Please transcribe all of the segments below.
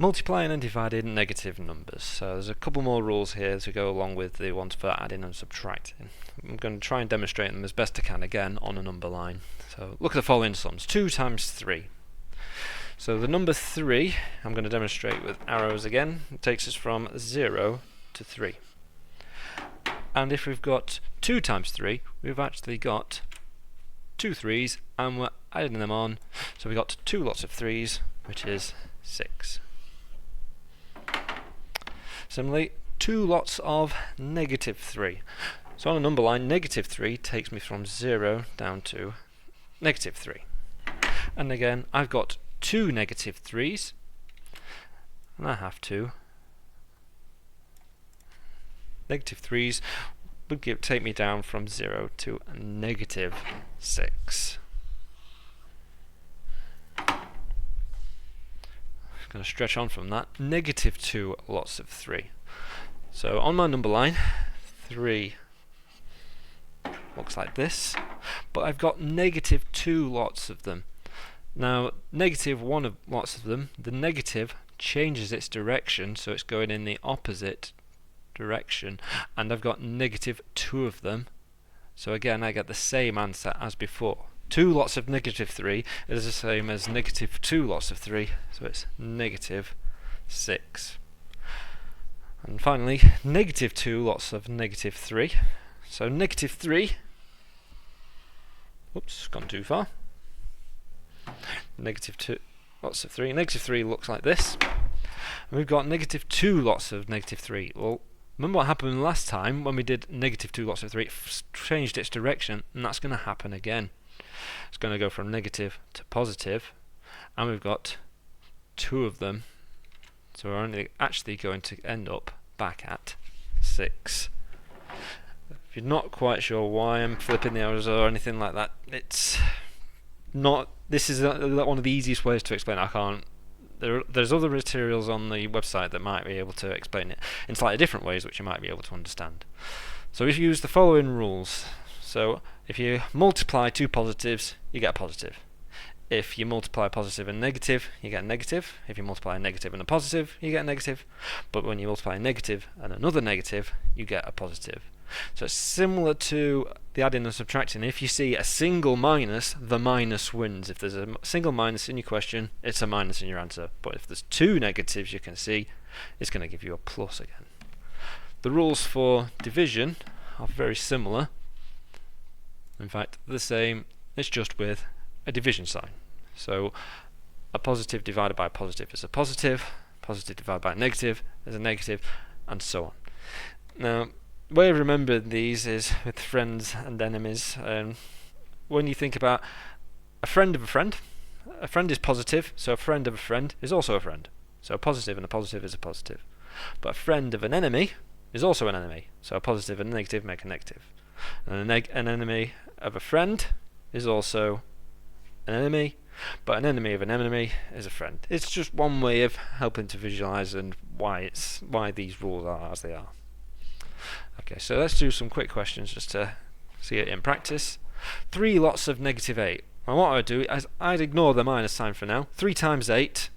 multiplying and dividing negative numbers. So there's a couple more rules here to go along with the ones for adding and subtracting. I'm going to try and demonstrate them as best I can again on a number line. So look at the following sums. 2 times 3. So the number 3, I'm going to demonstrate with arrows again. It takes us from 0 to 3. And if we've got 2 times 3, we've actually got 2 3s, and we're adding them on. So we've got 2 lots of 3s, which is 6. Similarly, 2 lots of negative 3. So on a number line, negative 3 takes me from 0 down to negative 3. And again, I've got 2 negative 3s, and I have to. Negative 3s would take me down from 0 to negative 6. Going to stretch on from that. Negative 2 lots of 3. So on my number line, 3 looks like this, but I've got negative 2 lots of them. Now, negative 1 of lots of them, the negative changes its direction, so it's going in the opposite direction, and I've got negative 2 of them. So again, I get the same answer as before. 2 lots of negative 3 is the same as negative 2 lots of 3, so it's negative 6. And finally, negative 2 lots of negative 3. So negative 3, oops, gone too far. Negative 2 lots of 3. Negative 3 looks like this. And we've got negative 2 lots of negative 3. Well, remember what happened last time when we did negative 2 lots of 3? It changed its direction, and that's going to happen again. It's going to go from negative to positive, and we've got 2 of them, so we're only actually going to end up back at 6. If you're not quite sure why I'm flipping the arrows or anything like that, it's not. This is one of the easiest ways to explain it. I can't. There's other materials on the website that might be able to explain it in slightly different ways, which you might be able to understand. So if you use the following rules. So if you multiply 2 positives, you get a positive. If you multiply a positive and negative, you get a negative. If you multiply a negative and a positive, you get a negative. But when you multiply a negative and another negative, you get a positive. So it's similar to the adding and subtracting. If you see a single minus, the minus wins. If there's a single minus in your question, it's a minus in your answer. But if there's 2 negatives you can see, it's going to give you a plus again. The rules for division are very similar. In fact, the same. It's just with a division sign. So a positive divided by a positive is a positive, positive divided by a negative is a negative, and so on. Now, the way of remembering these is with friends and enemies. When you think about a friend is positive, so a friend of a friend is also a friend. So a positive and a positive is a positive. But a friend of an enemy is also an enemy. So a positive and a negative make a negative. And an enemy of a friend is also an enemy, but an enemy of an enemy is a friend. It's just one way of helping to visualize and why these rules are as they are. Okay, so let's do some quick questions just to see it in practice. 3 lots of negative 8. And what I would do is I'd ignore the minus sign for now. 3 times 8,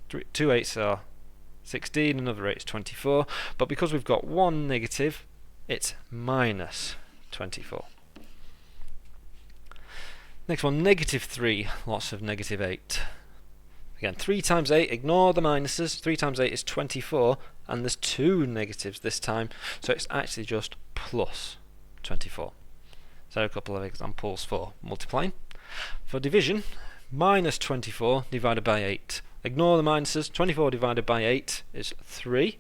2 8s are 16, another 8 is 24, but because we've got 1 negative, it's minus 24. Next one, negative 3 lots of negative 8. Again, 3 times 8, ignore the minuses. 3 times 8 is 24, and there's 2 negatives this time, so it's actually just plus 24. So a couple of examples for multiplying. For division, minus 24 divided by 8. Ignore the minuses. 24 divided by 8 is 3.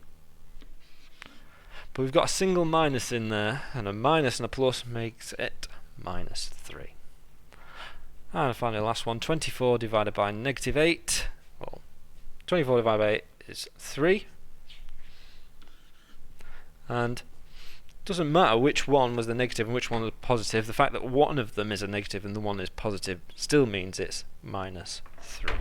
But we've got a single minus in there, and a minus and a plus makes it minus 3. And finally, the last one, 24 divided by negative 8. Well, 24 divided by 8 is 3. And it doesn't matter which one was the negative and which one was positive. The fact that one of them is a negative and the one is positive still means it's minus 3.